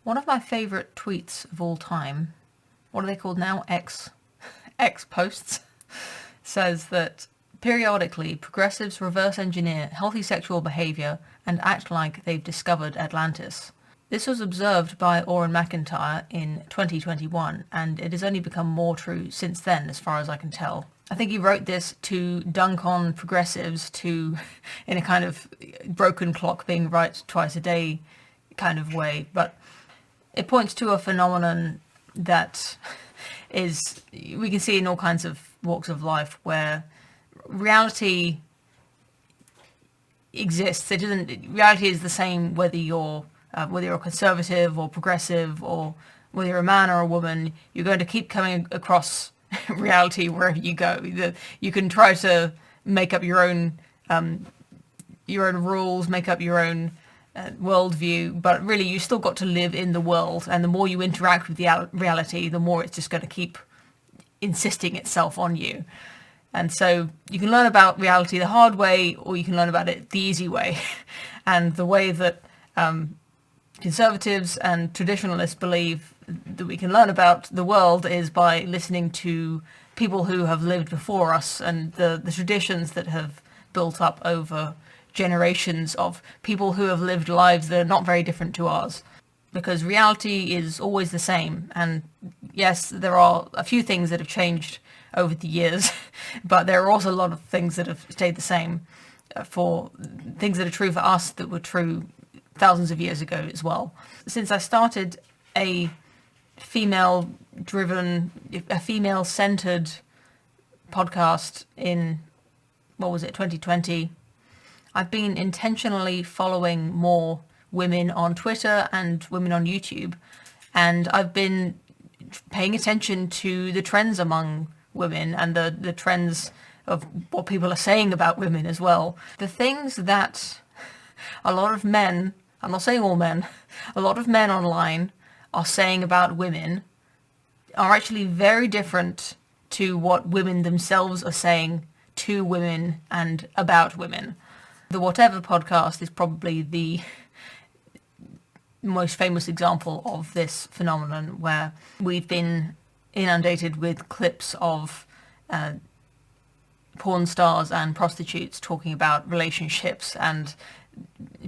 One of my favourite tweets of all time, what are they called now? X posts, says that periodically progressives reverse engineer healthy sexual behaviour and act like they've discovered Atlantis. This was observed by Oren McIntyre in 2021, and it has only become more true since then, as far as I can tell. I think he wrote this to dunk on progressives in a kind of broken clock being right twice a day kind of way, but it points to a phenomenon that we can see in all kinds of walks of life where reality exists. Reality is the same whether you're conservative or progressive, or whether you're a man or a woman. You're going to keep coming across reality wherever you go. You can try to make up your own rules, make up your own worldview, but really you still got to live in the world, and the more you interact with the reality, the more it's just going to keep insisting itself on you. And so you can learn about reality the hard way, or you can learn about it the easy way. And the way that conservatives and traditionalists believe that we can learn about the world is by listening to people who have lived before us, and the traditions that have built up over generations of people who have lived lives that are not very different to ours. Because reality is always the same. And yes, there are a few things that have changed over the years, but there are also a lot of things that have stayed the same, for things that are true for us that were true thousands of years ago as well. Since I started a female-centered podcast in, 2020, I've been intentionally following more women on Twitter and women on YouTube, and I've been paying attention to the trends among women and the trends of what people are saying about women as well. The things that a lot of men, I'm not saying all men, a lot of men online are saying about women are actually very different to what women themselves are saying to women and about women. The Whatever podcast is probably the most famous example of this phenomenon, where we've been inundated with clips of porn stars and prostitutes talking about relationships, and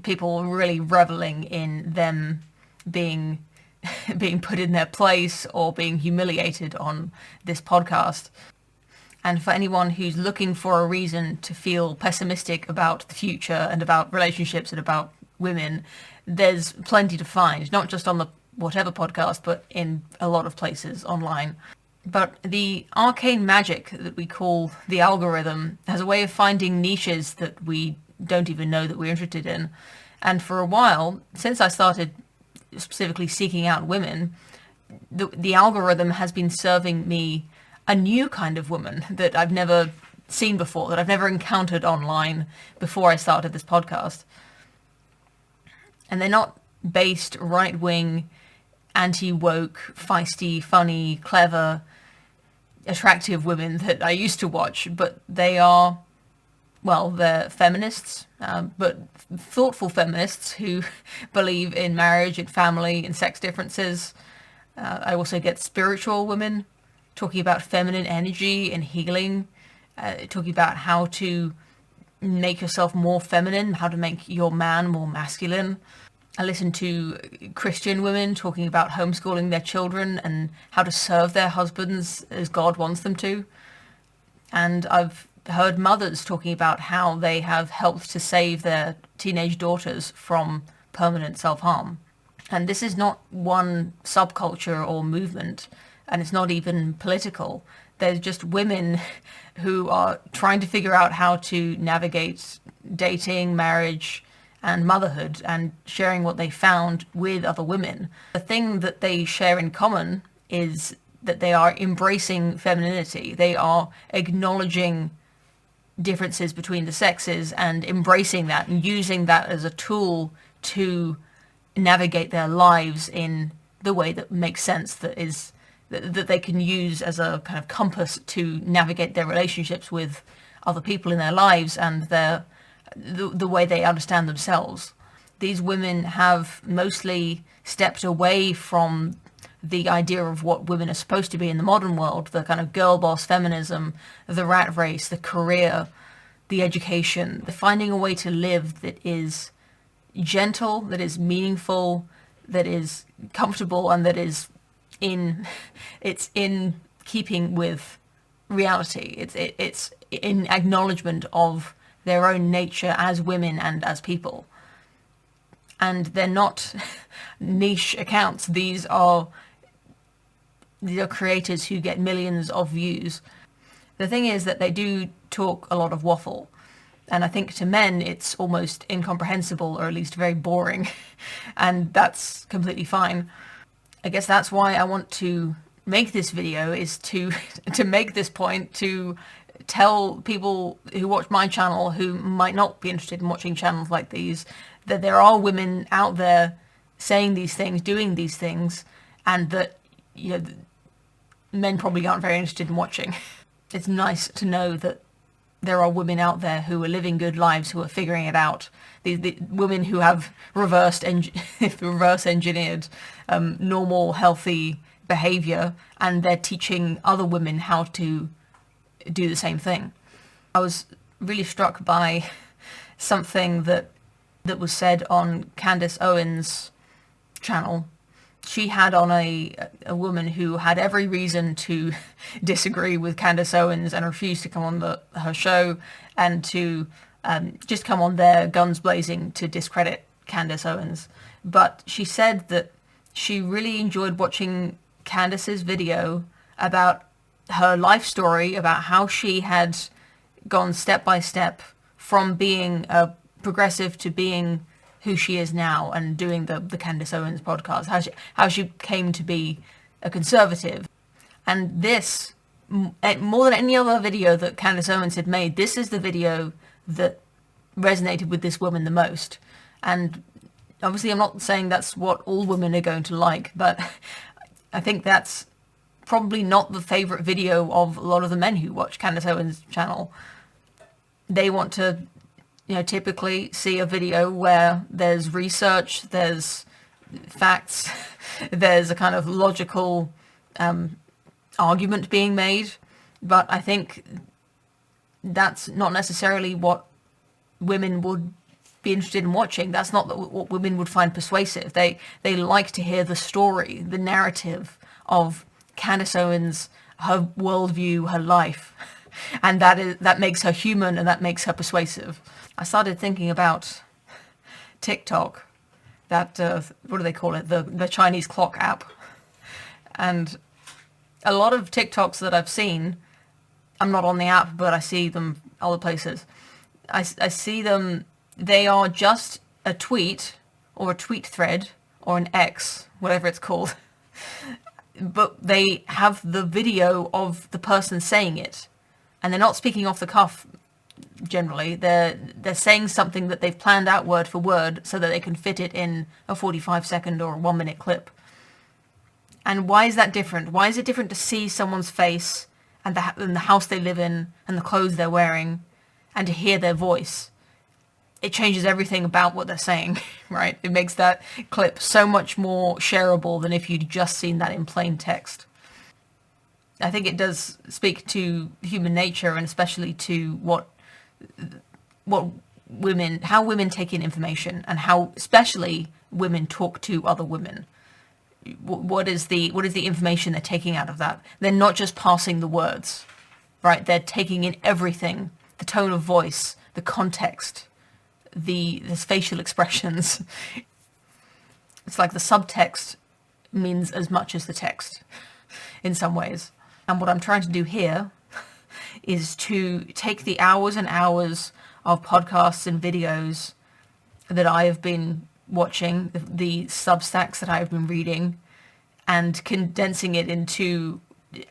people really reveling in them being put in their place or being humiliated on this podcast. And for anyone who's looking for a reason to feel pessimistic about the future and about relationships and about women, there's plenty to find, not just on the Whatever podcast, but in a lot of places online. But the arcane magic that we call the algorithm has a way of finding niches that we don't even know that we're interested in. And for a while, since I started specifically seeking out women, the algorithm has been serving me a new kind of woman that I've never seen before, that I've never encountered online before I started this podcast. And they're not based right-wing, anti-woke, feisty, funny, clever, attractive women that I used to watch, but they're feminists, but thoughtful feminists who believe in marriage and family and sex differences. I also get spiritual women talking about feminine energy and healing, talking about how to make yourself more feminine, how to make your man more masculine. I listen to Christian women talking about homeschooling their children and how to serve their husbands as God wants them to. And I've heard mothers talking about how they have helped to save their teenage daughters from permanent self-harm. And this is not one subculture or movement, and it's not even political. There's just women who are trying to figure out how to navigate dating, marriage, and motherhood, and sharing what they found with other women. The thing that they share in common is that they are embracing femininity. They are acknowledging differences between the sexes and embracing that and using that as a tool to navigate their lives in the way that makes sense, that they can use as a kind of compass to navigate their relationships with other people in their lives and the way they understand themselves. these women have mostly stepped away from the idea of what women are supposed to be in the modern world, the kind of girl boss feminism, the rat race, the career, the education, the finding a way to live that is gentle, that is meaningful, that is comfortable, and that is in keeping with reality. It's in acknowledgement of their own nature as women and as people. And they're not niche accounts. These are creators who get millions of views. The thing is that they do talk a lot of waffle. And I think to men it's almost incomprehensible, or at least very boring. And that's completely fine. I guess that's why I want to make this video, is to make this point, to tell people who watch my channel who might not be interested in watching channels like these, that there are women out there saying these things, doing these things, and that, you know, men probably aren't very interested in watching. It's nice to know that there are women out there who are living good lives, who are figuring it out. The women who have reverse engineered normal, healthy behavior, and they're teaching other women how to do the same thing. I was really struck by something that was said on Candace Owens' channel. She had on a woman who had every reason to disagree with Candace Owens and refuse to come on her show, and to just come on there guns blazing to discredit Candace Owens. But she said that she really enjoyed watching Candace's video about her life story, about how she had gone step by step from being a progressive to being who she is now, and doing the Candace Owens podcast, how she came to be a conservative. And this, more than any other video that Candace Owens had made, this is the video that resonated with this woman the most. And obviously I'm not saying that's what all women are going to like, but I think that's probably not the favorite video of a lot of the men who watch Candace Owens' channel. They want to, you know, typically see a video where there's research, there's facts, there's a kind of logical argument being made. But I think that's not necessarily what women would be interested in watching. That's not what women would find persuasive. They like to hear the story, the narrative of Candace Owens, her worldview, her life. And that makes her human, and that makes her persuasive. I started thinking about TikTok, that, what do they call it, the Chinese clock app. And a lot of TikToks that I've seen, I'm not on the app, but I see them other places. I see them, they are just a tweet, or a tweet thread, or an X, whatever it's called. But they have the video of the person saying it. And they're not speaking off the cuff, generally. They're saying something that they've planned out word for word so that they can fit it in a 45-second or a 1-minute clip. And why is that different? Why is it different to see someone's face and the house they live in and the clothes they're wearing, and to hear their voice? It changes everything about what they're saying, right? It makes that clip so much more shareable than if you'd just seen that in plain text. I think it does speak to human nature, and especially to how women take in information, and how especially women talk to other women. What is the information they're taking out of that? They're not just passing the words, right? They're taking in everything, the tone of voice, the context, the facial expressions. It's like the subtext means as much as the text in some ways. And what I'm trying to do here is to take the hours and hours of podcasts and videos that I have been watching, the Substacks that I've been reading, and condensing it into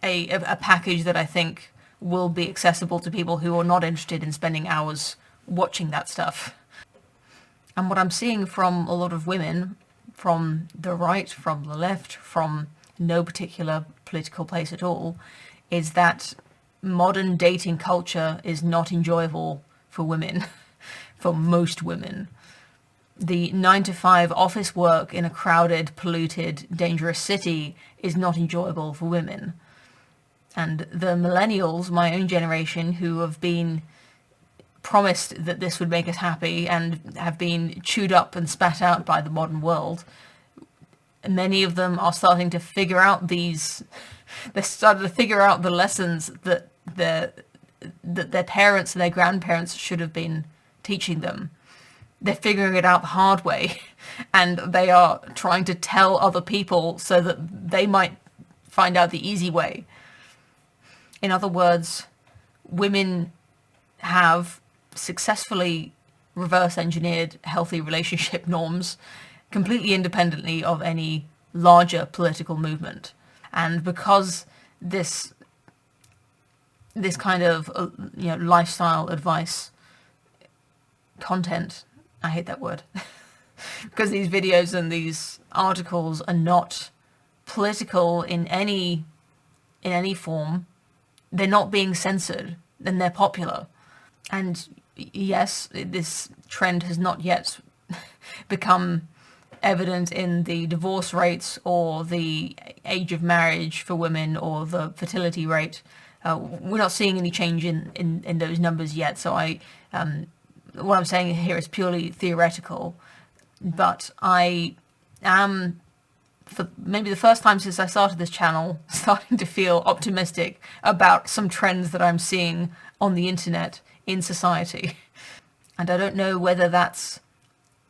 a package that I think will be accessible to people who are not interested in spending hours watching that stuff. And what I'm seeing from a lot of women, from the right, from the left, from no particular political place at all, is that modern dating culture is not enjoyable for women, for most women. The 9 to 5 office work in a crowded, polluted, dangerous city is not enjoyable for women. And the millennials, my own generation, who have been promised that this would make us happy and have been chewed up and spat out by the modern world, many of them are starting to figure out they're starting to figure out the lessons that their parents and their grandparents should have been teaching them. They're figuring it out the hard way, and they are trying to tell other people so that they might find out the easy way. In other words, women have successfully reverse engineered healthy relationship norms completely independently of any larger political movement. And because this kind of lifestyle advice content, I hate that word, because these videos and these articles are not political in any form, they're not being censored, then they're popular. And yes, this trend has not yet become evident in the divorce rates or the age of marriage for women or the fertility rate. We're not seeing any change in those numbers yet. So what I'm saying here is purely theoretical. But I am, for maybe the first time since I started this channel, starting to feel optimistic about some trends that I'm seeing on the internet in society. And I don't know whether that's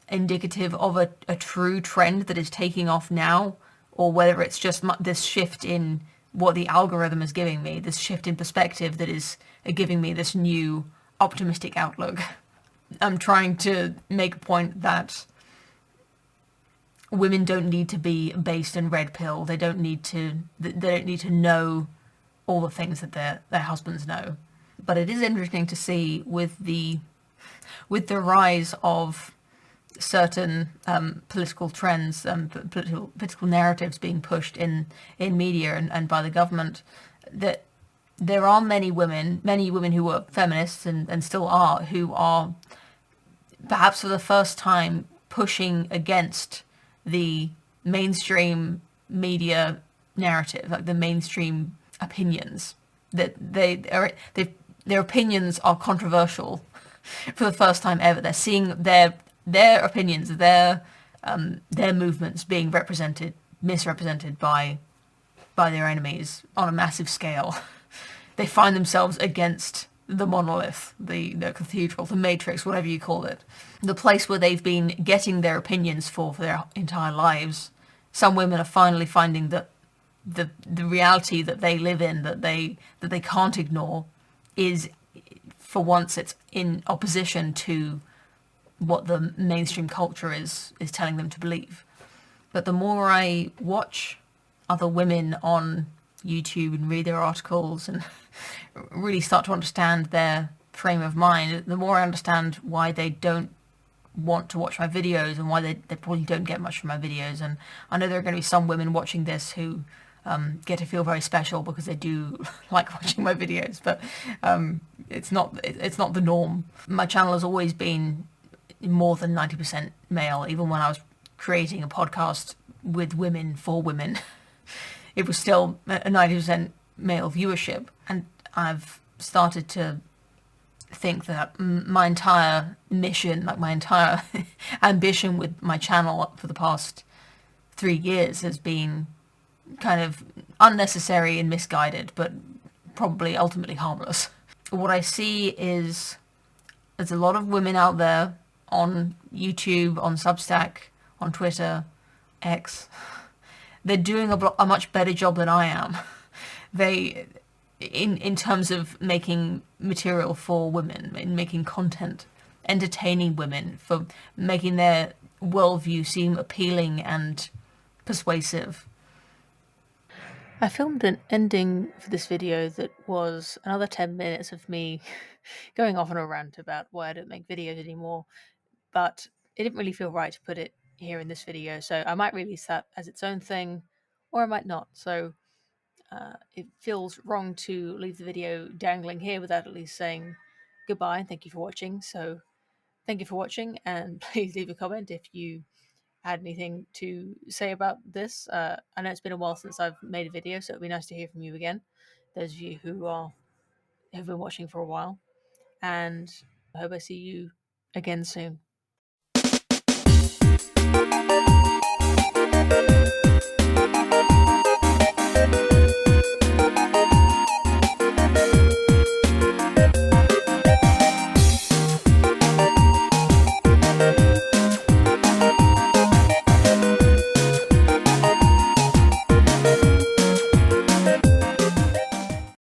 indicative of a true trend that is taking off now, or whether it's just this shift in what the algorithm is giving me, this shift in perspective that is giving me this new optimistic outlook. I'm trying to make a point that women don't need to be based in red pill. They don't need to know all the things that their husbands know. But it is interesting to see with the rise of certain political trends, political narratives being pushed in media and by the government, that there are many women who were feminists and still are, who are perhaps for the first time pushing against the mainstream media narrative, like the mainstream opinions, that their opinions are controversial for the first time ever. They're seeing their opinions, their movements being misrepresented by their enemies on a massive scale. They find themselves against the monolith, the cathedral, the matrix, whatever you call it, the place where they've been getting their opinions for their entire lives. Some women are finally finding that the reality that they live in, that they can't ignore, is, for once, it's in opposition to what the mainstream culture is telling them to believe. But the more I watch other women on YouTube and read their articles and really start to understand their frame of mind, the more I understand why they don't want to watch my videos and why they probably don't get much from my videos. And I know there are going to be some women watching this who get to feel very special because they do like watching my videos, but it's not the norm. My channel has always been more than 90% male. Even when I was creating a podcast with women for women, it was still a 90% male viewership. And I've started to think that my entire mission, like my entire ambition with my channel for the past 3 years, has been kind of unnecessary and misguided, but probably ultimately harmless. What I see is there's a lot of women out there on YouTube, on Substack, on Twitter, X. They're doing a much better job than I am. They, in terms of making material for women, in making content, entertaining women, for making their worldview seem appealing and persuasive. I filmed an ending for this video that was another 10 minutes of me going off on a rant about why I don't make videos anymore, but it didn't really feel right to put it here in this video, so I might release that as its own thing, or I might not. So it feels wrong to leave the video dangling here without at least saying goodbye and thank you for watching. So Thank you for watching, and please leave a comment if you had anything to say about this. I know it's been a while since I've made a video, so it'd be nice to hear from you again, those of you who've been watching for a while. And I hope I see you again soon.